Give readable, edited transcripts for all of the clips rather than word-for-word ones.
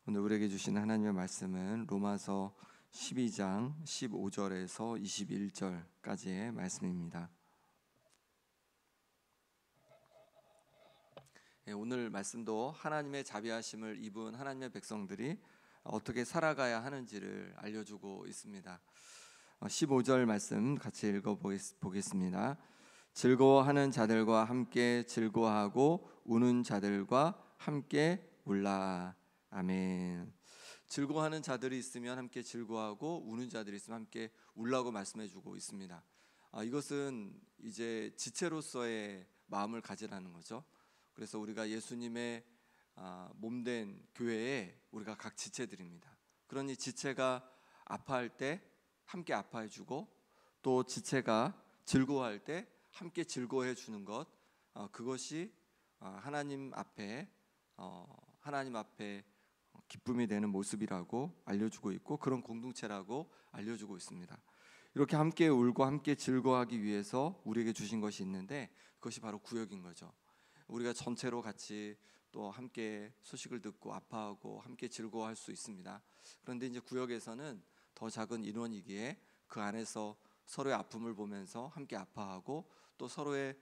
오늘 우리에게 주신 하나님의 말씀은 로마서 12장 15절에서 21절까지의 말씀입니다. 오늘 말씀도 하나님의 자비하심을 입은 하나님의 백성들이 어떻게 살아가야 하는지를 알려주고 있습니다. 15절 말씀 같이 읽어보겠습니다. 즐거워하는 자들과 함께 즐거워하고 우는 자들과 함께 울라. 아멘. 즐거워하는 자들이 있으면 함께 즐거워하고 우는 자들이 있으면 함께 울라고 말씀해주고 있습니다. 이것은 이제 지체로서의 마음을 가지라는 거죠. 그래서 우리가 예수님의 몸된 교회에 우리가 각 지체들입니다. 그러니 지체가 아파할 때 함께 아파해주고 또 지체가 즐거워할 때 함께 즐거워해 주는 것, 그것이 하나님 앞에 기쁨이 되는 모습이라고 알려주고 있고 그런 공동체라고 알려주고 있습니다. 이렇게 함께 울고 함께 즐거워하기 위해서 우리에게 주신 것이 있는데 그것이 바로 구역인 거죠. 우리가 전체로 같이 또 함께 소식을 듣고 아파하고 함께 즐거워할 수 있습니다. 그런데 이제 구역에서는 더 작은 인원이기에 그 안에서 서로의 아픔을 보면서 함께 아파하고 또 서로의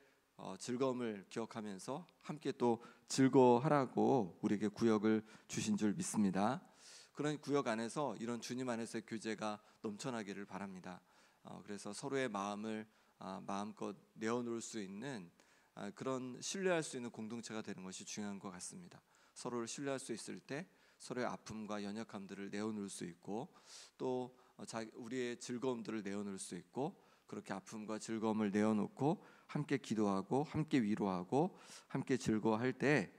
즐거움을 기억하면서 함께 또 즐거워하라고 우리에게 구역을 주신 줄 믿습니다. 그런 구역 안에서 이런 주님 안에서의 교제가 넘쳐나기를 바랍니다. 그래서 서로의 마음을 마음껏 내어놓을 수 있는 그런 신뢰할 수 있는 공동체가 되는 것이 중요한 것 같습니다. 서로를 신뢰할 수 있을 때 서로의 아픔과 연약함들을 내어놓을 수 있고 또 우리의 즐거움들을 내어놓을 수 있고 그렇게 아픔과 즐거움을 내어놓고 함께 기도하고 함께 위로하고 함께 즐거워할 때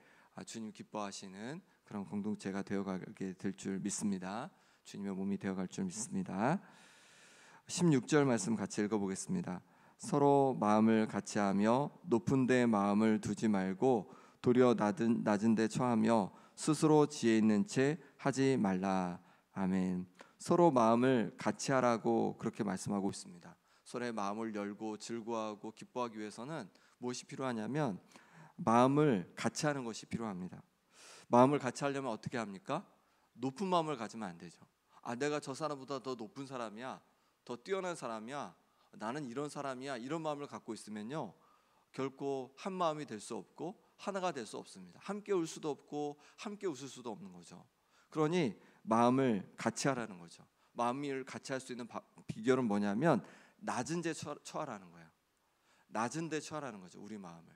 주님 기뻐하시는 그런 공동체가 되어가게 될 줄 믿습니다. 주님의 몸이 되어갈 줄 믿습니다. 16절 말씀 같이 읽어보겠습니다. 서로 마음을 같이하며 높은 데 마음을 두지 말고 도리어 낮은 데 처하며 스스로 지혜 있는 채 하지 말라. 아멘. 서로 마음을 같이하라고 그렇게 말씀하고 있습니다. 서로의 마음을 열고 즐거워하고 기뻐하기 위해서는 무엇이 필요하냐면 마음을 같이 하는 것이 필요합니다. 마음을 같이 하려면 어떻게 합니까? 높은 마음을 가지면 안 되죠. 내가 저 사람보다 더 높은 사람이야, 더 뛰어난 사람이야, 나는 이런 사람이야, 이런 마음을 갖고 있으면요 결코 한 마음이 될 수 없고 하나가 될 수 없습니다. 함께 울 수도 없고 함께 웃을 수도 없는 거죠. 그러니 마음을 같이 하라는 거죠. 마음을 같이 할 수 있는 비결은 뭐냐면 낮은 데 처하라는 거예요. 낮은 데 처하라는 거죠. 우리 마음을.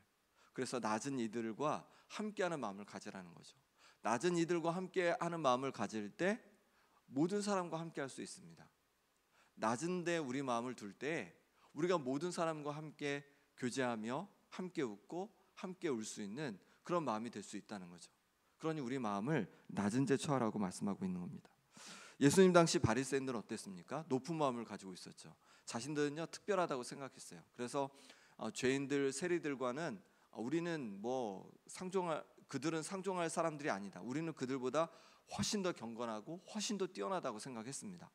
그래서 낮은 이들과 함께하는 마음을 가지라는 거죠. 낮은 이들과 함께하는 마음을 가질 때 모든 사람과 함께할 수 있습니다. 낮은 데 우리 마음을 둘 때 우리가 모든 사람과 함께 교제하며 함께 웃고 함께 울 수 있는 그런 마음이 될 수 있다는 거죠. 그러니 우리 마음을 낮은 데 처하라고 말씀하고 있는 겁니다. 예수님 당시 바리새인들은 어땠습니까? 높은 마음을 가지고 있었죠. 자신들은요 특별하다고 생각했어요. 그래서 죄인들 세리들과는 우리는 그들은 상종할 사람들이 아니다. 우리는 그들보다 훨씬 더 경건하고 훨씬 더 뛰어나다고 생각했습니다.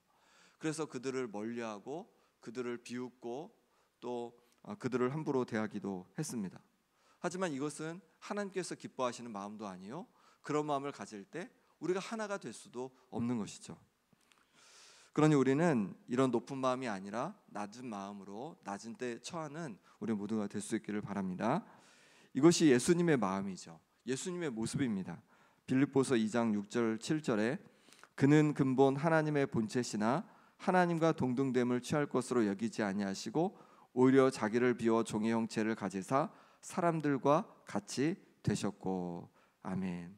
그래서 그들을 멀리하고 그들을 비웃고 또 그들을 함부로 대하기도 했습니다. 하지만 이것은 하나님께서 기뻐하시는 마음도 아니요 그런 마음을 가질 때 우리가 하나가 될 수도 없는 것이죠. 그러니 우리는 이런 높은 마음이 아니라 낮은 마음으로 낮은 데 처하는 우리 모두가 될 수 있기를 바랍니다. 이것이 예수님의 마음이죠. 예수님의 모습입니다. 빌립보서 2장 6절 7절에 그는 근본 하나님의 본체시나 하나님과 동등됨을 취할 것으로 여기지 아니하시고 오히려 자기를 비워 종의 형체를 가지사 사람들과 같이 되셨고. 아멘.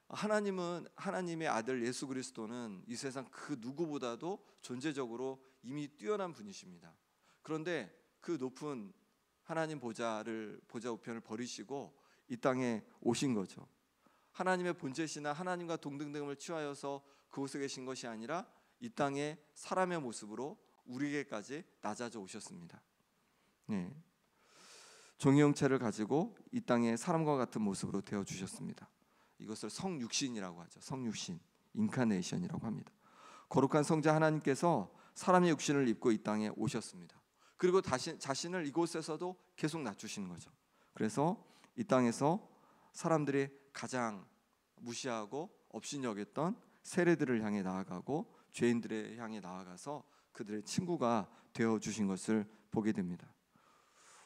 하나님의 아들 예수 그리스도는 이 세상 그 누구보다도 존재적으로 이미 뛰어난 분이십니다. 그런데 그 높은 하나님 보좌 우편을 버리시고 이 땅에 오신 거죠. 하나님의 본체시나 하나님과 동등됨을 취하여서 그곳에 계신 것이 아니라 이 땅에 사람의 모습으로 우리에게까지 낮아져 오셨습니다. 네. 종의 형체를 가지고 이 땅에 사람과 같은 모습으로 되어 주셨습니다. 이것을 성육신이라고 하죠. 성육신, 인카네이션이라고 합니다. 거룩한 성자 하나님께서 사람의 육신을 입고 이 땅에 오셨습니다. 그리고 자신을 이곳에서도 계속 낮추시는 거죠. 그래서 이 땅에서 사람들이 가장 무시하고 업신여겼던 세례들을 향해 나아가고 죄인들을 향해 나아가서 그들의 친구가 되어 주신 것을 보게 됩니다.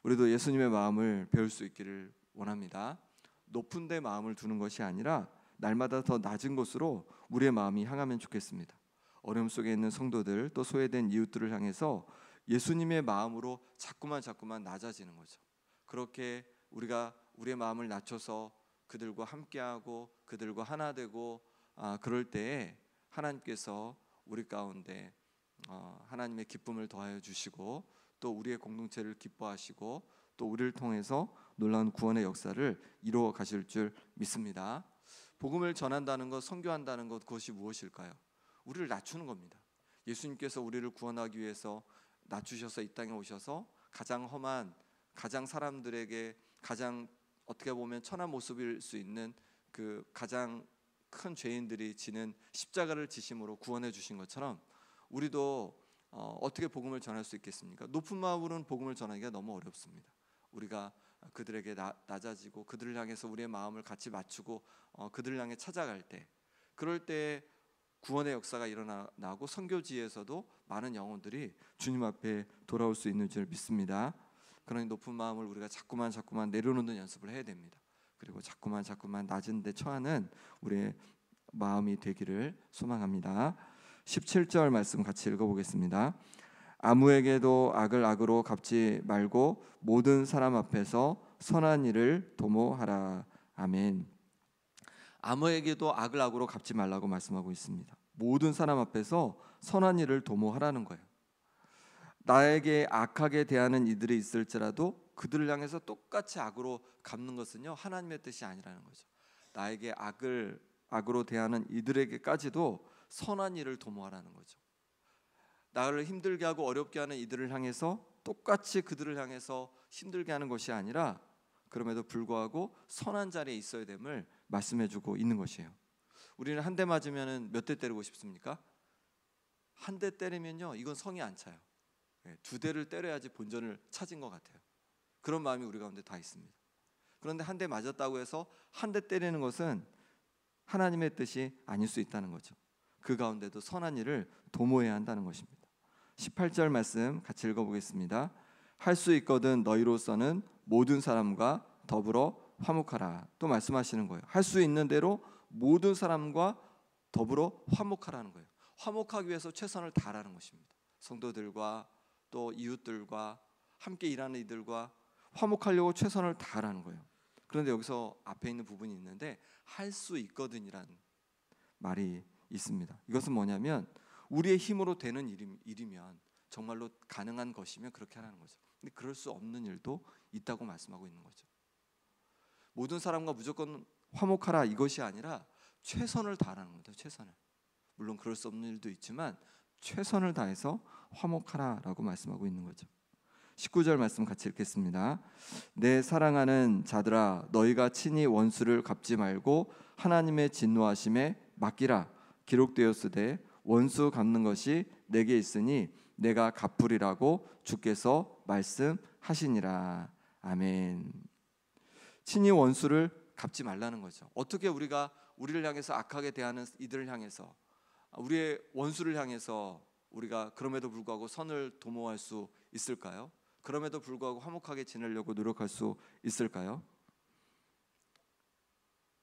우리도 예수님의 마음을 배울 수 있기를 원합니다. 높은 데 마음을 두는 것이 아니라 날마다 더 낮은 곳으로 우리의 마음이 향하면 좋겠습니다. 어려움 속에 있는 성도들, 또 소외된 이웃들을 향해서 예수님의 마음으로 자꾸만 낮아지는 거죠. 그렇게 우리가 우리의 마음을 낮춰서 그들과 함께하고 그들과 하나 되고 그럴 때에 하나님께서 우리 가운데 하나님의 기쁨을 더하여 주시고 또 우리의 공동체를 기뻐하시고 또 우리를 통해서 놀라운 구원의 역사를 이루어 가실 줄 믿습니다. 복음을 전한다는 것, 선교한다는 것, 그것이 무엇일까요? 우리를 낮추는 겁니다. 예수님께서 우리를 구원하기 위해서 낮추셔서 이 땅에 오셔서 가장 험한, 가장 사람들에게 가장 어떻게 보면 천한 모습일 수 있는 그 가장 큰 죄인들이 지는 십자가를 지심으로 구원해 주신 것처럼 우리도 어떻게 복음을 전할 수 있겠습니까? 높은 마음으로는 복음을 전하기가 너무 어렵습니다. 우리가 그들에게 낮아지고 그들을 향해서 우리의 마음을 같이 맞추고 그들을 향해 찾아갈 때, 그럴 때 구원의 역사가 일어나고 선교지에서도 많은 영혼들이 주님 앞에 돌아올 수 있는 줄 믿습니다. 그러니 높은 마음을 우리가 자꾸만 내려놓는 연습을 해야 됩니다. 그리고 자꾸만 낮은 데 처하는 우리의 마음이 되기를 소망합니다. 17절 말씀 같이 읽어보겠습니다. 아무에게도 악을 악으로 갚지 말고 모든 사람 앞에서 선한 일을 도모하라. 아멘. 아무에게도 악을 악으로 갚지 말라고 말씀하고 있습니다. 모든 사람 앞에서 선한 일을 도모하라는 거예요. 나에게 악하게 대하는 이들이 있을지라도 그들을 향해서 똑같이 악으로 갚는 것은요, 하나님의 뜻이 아니라는 거죠. 나에게 악으로 대하는 이들에게까지도 선한 일을 도모하라는 거죠. 나를 힘들게 하고 어렵게 하는 이들을 향해서 똑같이 그들을 향해서 힘들게 하는 것이 아니라 그럼에도 불구하고 선한 자리에 있어야 됨을 말씀해주고 있는 것이에요. 우리는 한 대 맞으면 몇 대 때리고 싶습니까? 한 대 때리면요, 이건 성이 안 차요. 두 대를 때려야지 본전을 찾은 것 같아요. 그런 마음이 우리 가운데 다 있습니다. 그런데 한 대 맞았다고 해서 한 대 때리는 것은 하나님의 뜻이 아닐 수 있다는 거죠. 그 가운데도 선한 일을 도모해야 한다는 것입니다. 18절 말씀 같이 읽어보겠습니다. 할 수 있거든 너희로서는 모든 사람과 더불어 화목하라. 또 말씀하시는 거예요. 할 수 있는 대로 모든 사람과 더불어 화목하라는 거예요. 화목하기 위해서 최선을 다하라는 것입니다. 성도들과 또 이웃들과 함께 일하는 이들과 화목하려고 최선을 다하라는 거예요. 그런데 여기서 앞에 있는 부분이 있는데 할 수 있거든이라는 말이 있습니다. 이것은 뭐냐면 우리의 힘으로 되는 일이면 정말로 가능한 것이면 그렇게 하라는 거죠. 근데 그럴 수 없는 일도 있다고 말씀하고 있는 거죠. 모든 사람과 무조건 화목하라 이것이 아니라 최선을 다하라는 겁니다. 최선을. 물론 그럴 수 없는 일도 있지만 최선을 다해서 화목하라라고 말씀하고 있는 거죠. 19절 말씀 같이 읽겠습니다. 내 사랑하는 자들아 너희가 친히 원수를 갚지 말고 하나님의 진노하심에 맡기라. 기록되었으되 원수 갚는 것이 내게 있으니 내가 갚으리라고 주께서 말씀하시니라. 아멘. 친히 원수를 갚지 말라는 거죠. 어떻게 우리가 우리를 향해서 악하게 대하는 이들을 향해서 우리의 원수를 향해서 우리가 그럼에도 불구하고 선을 도모할 수 있을까요? 그럼에도 불구하고 화목하게 지내려고 노력할 수 있을까요?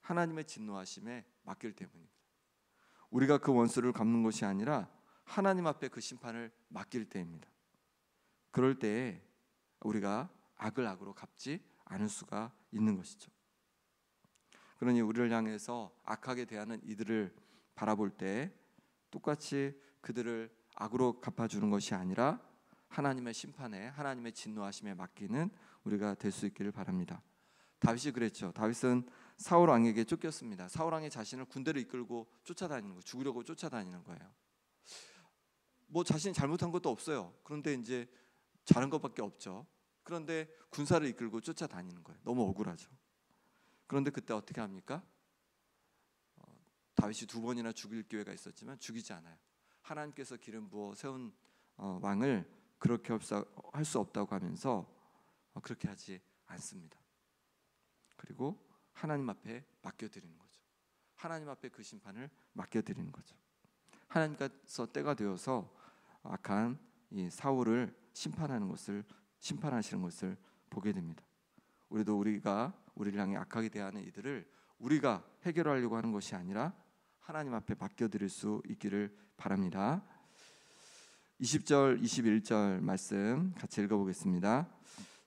하나님의 진노하심에 맡길 때문입니다. 우리가 그 원수를 갚는 것이 아니라 하나님 앞에 그 심판을 맡길 때입니다. 그럴 때에 우리가 악을 악으로 갚지 않을 수가 있는 것이죠. 그러니 우리를 향해서 악하게 대하는 이들을 바라볼 때 똑같이 그들을 악으로 갚아주는 것이 아니라 하나님의 심판에, 하나님의 진노하심에 맡기는 우리가 될 수 있기를 바랍니다. 다윗이 그랬죠. 다윗은 사울 왕에게 쫓겼습니다. 사울 왕이 자신을 군대를 이끌고 쫓아다니는 거예요. 죽으려고 쫓아다니는 거예요. 뭐 자신이 잘못한 것도 없어요. 그런데 이제 잘한 것밖에 없죠. 그런데 군사를 이끌고 쫓아다니는 거예요. 너무 억울하죠. 그런데 그때 어떻게 합니까? 다윗이 2번이나 죽일 기회가 있었지만 죽이지 않아요. 하나님께서 기름 부어 세운 왕을 그렇게 할 수 없다고 하면서 그렇게 하지 않습니다. 그리고 하나님 앞에 맡겨드리는 거죠. 하나님 앞에 그 심판을 맡겨드리는 거죠. 하나님께서 때가 되어서 악한 이 사울을 심판하시는 것을 보게 됩니다. 우리도 우리를 향해 악하게 대하는 이들을 우리가 해결하려고 하는 것이 아니라 하나님 앞에 맡겨드릴 수 있기를 바랍니다. 20절 21절 말씀 같이 읽어보겠습니다.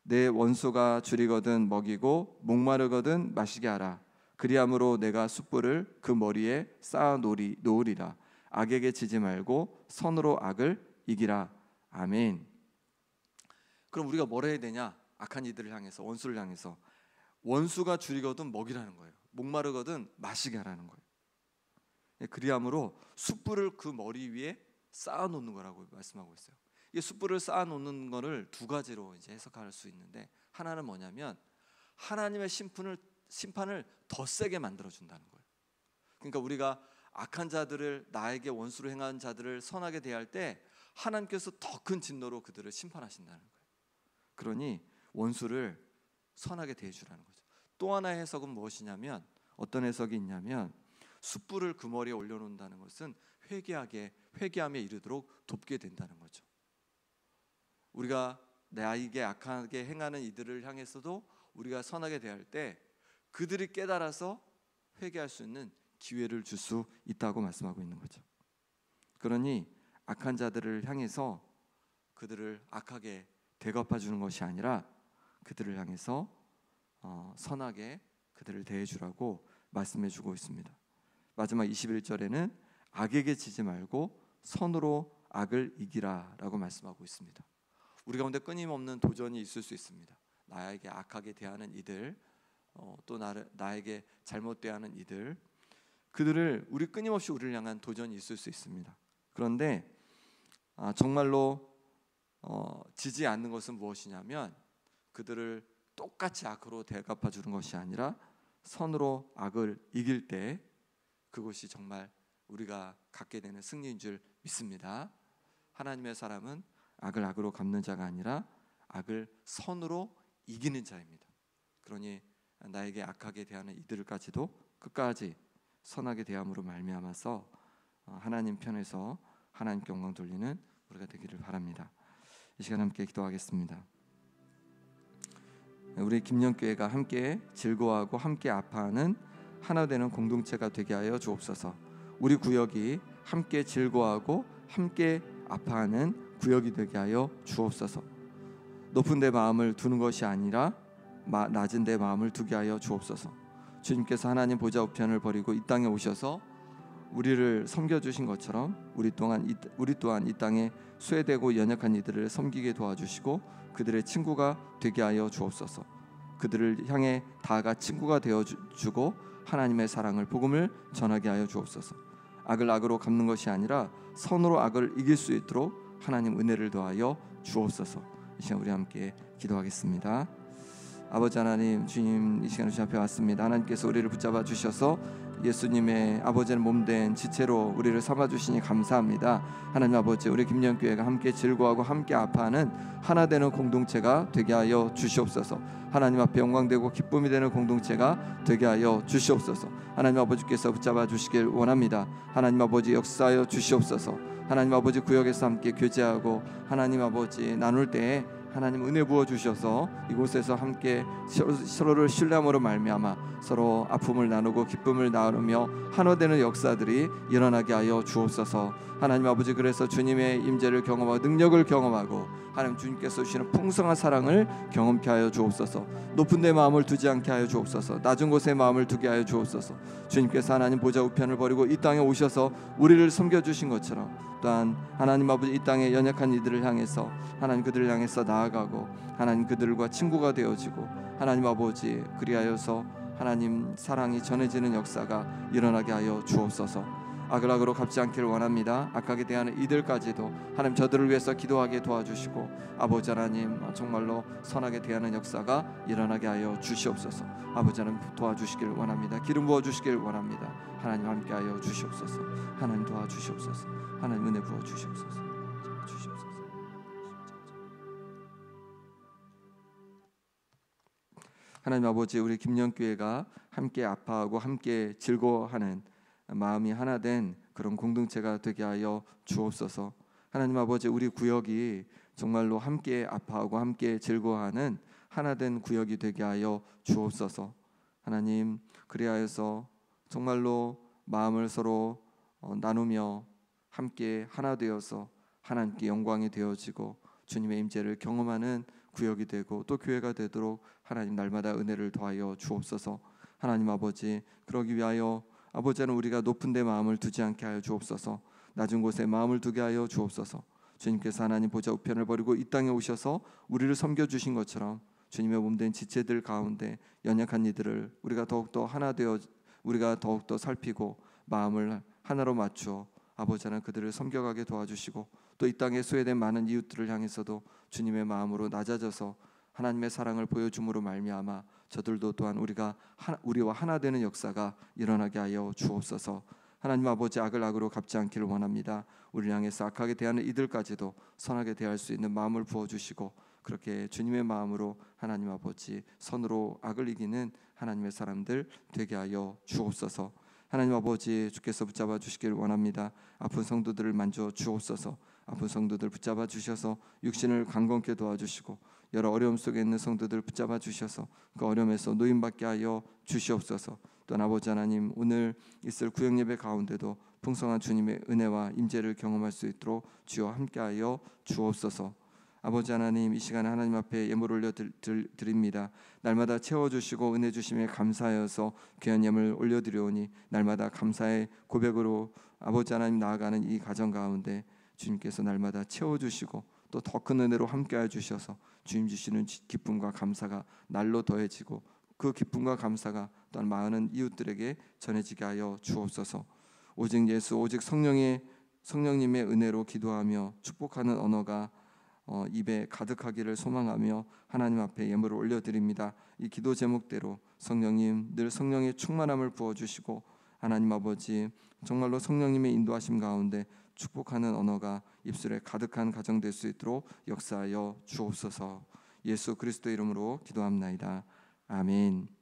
내 원수가 줄이거든 먹이고 목마르거든 마시게 하라. 그리함으로 내가 숯불을 그 머리에 쌓아 놓으리라. 악에게 지지 말고 선으로 악을 이기라. 아멘. 그럼 우리가 뭘 해야 되냐? 악한 이들을 향해서, 원수를 향해서 원수가 줄이거든 먹이라는 거예요. 목마르거든 마시게 하라는 거예요. 그리함으로 숯불을 그 머리 위에 쌓아 놓는 거라고 말씀하고 있어요. 이 숯불을 쌓아 놓는 거를 두 가지로 이제 해석할 수 있는데, 하나는 뭐냐면 하나님의 심판을 더 세게 만들어 준다는 거예요. 그러니까 우리가 악한 자들을, 나에게 원수로 행한 자들을 선하게 대할 때 하나님께서 더 큰 진노로 그들을 심판하신다는 거예요. 그러니 원수를 선하게 대해 주라는 거죠. 또 하나의 해석은 무엇이냐면, 어떤 해석이 있냐면 숯불을 그 머리에 올려놓는다는 것은 회개함에 이르도록 돕게 된다는 거죠. 우리가 나에게 악하게 행하는 이들을 향해서도 우리가 선하게 대할 때 그들이 깨달아서 회개할 수 있는 기회를 줄 수 있다고 말씀하고 있는 거죠. 그러니 악한 자들을 향해서 그들을 악하게 대갚아 주는 것이 아니라 그들을 향해서 선하게 그들을 대해 주라고 말씀해 주고 있습니다. 마지막 21절에는 악에게 지지 말고 선으로 악을 이기라라고 말씀하고 있습니다. 우리 가운데 끊임없는 도전이 있을 수 있습니다. 나에게 악하게 대하는 이들, 또 나에게 잘못 대하는 이들, 그들을 끊임없이 우리를 향한 도전이 있을 수 있습니다. 그런데 정말로 지지 않는 것은 무엇이냐면 그들을 똑같이 악으로 대갚아 주는 것이 아니라 선으로 악을 이길 때 그것이 정말 우리가 갖게 되는 승리인 줄 믿습니다. 하나님의 사람은 악을 악으로 갚는 자가 아니라 악을 선으로 이기는 자입니다. 그러니 나에게 악하게 대하는 이들까지도 끝까지 선하게 대함으로 말미암아서 하나님 편에서 하나님께 영광 돌리는 우리가 되기를 바랍니다. 이 시간 함께 기도하겠습니다. 우리 김영교회가 함께 즐거워하고 함께 아파하는 하나 되는 공동체가 되게 하여 주옵소서. 우리 구역이 함께 즐거워하고 함께 아파하는 구역이 되게 하여 주옵소서. 높은 데 마음을 두는 것이 아니라 낮은 데 마음을 두게 하여 주옵소서. 주님께서 하나님 보좌 우편을 버리고 이 땅에 오셔서 우리를 섬겨주신 것처럼 우리 또한 이 땅에 소외되고 연약한 이들을 섬기게 도와주시고 그들의 친구가 되게 하여 주옵소서. 그들을 향해 다가 친구가 되어주고 하나님의 사랑을, 복음을 전하게 하여 주옵소서. 악을 악으로 갚는 것이 아니라 선으로 악을 이길 수 있도록 하나님 은혜를 더하여 주옵소서. 이 시간 우리 함께 기도하겠습니다. 아버지 하나님, 주님, 이 시간 주님 앞에 왔습니다. 하나님께서 우리를 붙잡아 주셔서 예수님의 아버지는 몸된 지체로 우리를 삼아 주시니 감사합니다. 하나님 아버지, 우리 김영교회가 함께 즐거워하고 함께 아파하는 하나 되는 공동체가 되게 하여 주시옵소서. 하나님 앞에 영광되고 기쁨이 되는 공동체가 되게 하여 주시옵소서. 하나님 아버지께서 붙잡아 주시길 원합니다. 하나님 아버지 역사하여 주시옵소서. 하나님 아버지 구역에서 함께 교제하고 하나님 아버지 나눌 때에 하나님 은혜 부어 주셔서 이곳에서 함께 서로를 신뢰함으로 말미암아 서로 아픔을 나누고 기쁨을 나누며 하나 되는 역사들이 일어나게 하여 주옵소서. 하나님 아버지, 그래서 주님의 임재를 경험하고 능력을 경험하고 하나님 주님께서 주시는 풍성한 사랑을 경험케 하여 주옵소서. 높은 데 마음을 두지 않게 하여 주옵소서. 낮은 곳에 마음을 두게 하여 주옵소서. 주님께서 하나님 보좌 우편을 버리고 이 땅에 오셔서 우리를 섬겨주신 것처럼 또한 하나님 아버지 이 땅의 연약한 이들을 향해서 하나님 그들을 향해서 나아가고 하나님 그들과 친구가 되어지고 하나님 아버지 그리하여서 하나님 사랑이 전해지는 역사가 일어나게 하여 주옵소서. 악을 악으로 갚지 않기를 원합니다. 악하게 대하는 이들까지도 하나님 저들을 위해서 기도하게 도와주시고 아버지 하나님 정말로 선하게 대하는 역사가 일어나게 하여 주시옵소서. 아버지 하나님 도와주시기를 원합니다. 기름 부어주시기를 원합니다. 하나님 함께하여 주시옵소서. 하나님 도와주시옵소서. 하나님 은혜 부어주시옵소서. 하나님 아버지, 우리 김영교회가 함께 아파하고 함께 즐거워하는 마음이 하나 된 그런 공동체가 되게 하여 주옵소서. 하나님 아버지, 우리 구역이 정말로 함께 아파하고 함께 즐거워하는 하나 된 구역이 되게 하여 주옵소서. 하나님, 그리하여서 정말로 마음을 서로 나누며 함께 하나 되어서 하나님께 영광이 되어지고 주님의 임재를 경험하는 구역이 되고 또 교회가 되도록 하나님 날마다 은혜를 더하여 주옵소서. 하나님 아버지, 그러기 위하여 아버지, 우리가 높은 데 마음을 두지 않게 하여 주옵소서. 낮은 곳에 마음을 두게 하여 주옵소서. 주님께서 하나님 보좌 우편을 버리고 이 땅에 오셔서 우리를 섬겨주신 것처럼 주님의 몸된 지체들 가운데 연약한 이들을 우리가 더욱더 하나 되어 우리가 더욱더 살피고 마음을 하나로 맞추어 아버지 하나님 그들을 섬겨가게 도와주시고 또 이 땅에 소외된 많은 이웃들을 향해서도 주님의 마음으로 낮아져서 하나님의 사랑을 보여줌으로 말미암아 저들도 또한 우리와 하나 되는 역사가 일어나게 하여 주옵소서. 하나님 아버지, 악을 악으로 갚지 않기를 원합니다. 우리를 향해서 악하게 대하는 이들까지도 선하게 대할 수 있는 마음을 부어주시고 그렇게 주님의 마음으로 하나님 아버지 선으로 악을 이기는 하나님의 사람들 되게 하여 주옵소서. 하나님 아버지, 주께서 붙잡아 주시기를 원합니다. 아픈 성도들을 만져 주옵소서. 아픈 성도들 붙잡아 주셔서 육신을 강건케 도와주시고 여러 어려움 속에 있는 성도들 붙잡아 주셔서 그 어려움에서 노임받게 하여 주시옵소서. 또한 아버지 하나님, 오늘 있을 구역 예배 가운데도 풍성한 주님의 은혜와 임재를 경험할 수 있도록 주여 함께하여 주옵소서. 아버지 하나님, 이 시간에 하나님 앞에 예물을 올려드립니다. 날마다 채워주시고 은혜 주심에 감사하여서 귀한 예물 올려드리오니 날마다 감사의 고백으로 아버지 하나님 나아가는 이 가정 가운데 주님께서 날마다 채워주시고 또 더 큰 은혜로 함께하여 주셔서 주님 주시는 기쁨과 감사가 날로 더해지고 그 기쁨과 감사가 또한 많은 이웃들에게 전해지게 하여 주옵소서. 오직 예수, 오직 성령님의 은혜로 기도하며 축복하는 언어가 입에 가득하기를 소망하며 하나님 앞에 예물을 올려드립니다. 이 기도 제목대로 성령님, 늘 성령의 충만함을 부어주시고 하나님 아버지, 정말로 성령님의 인도하심 가운데 축복하는 언어가 입술에 가득한 가정 될 수 있도록 역사하여 주옵소서. 예수 그리스도 이름으로 기도합나이다. 아멘.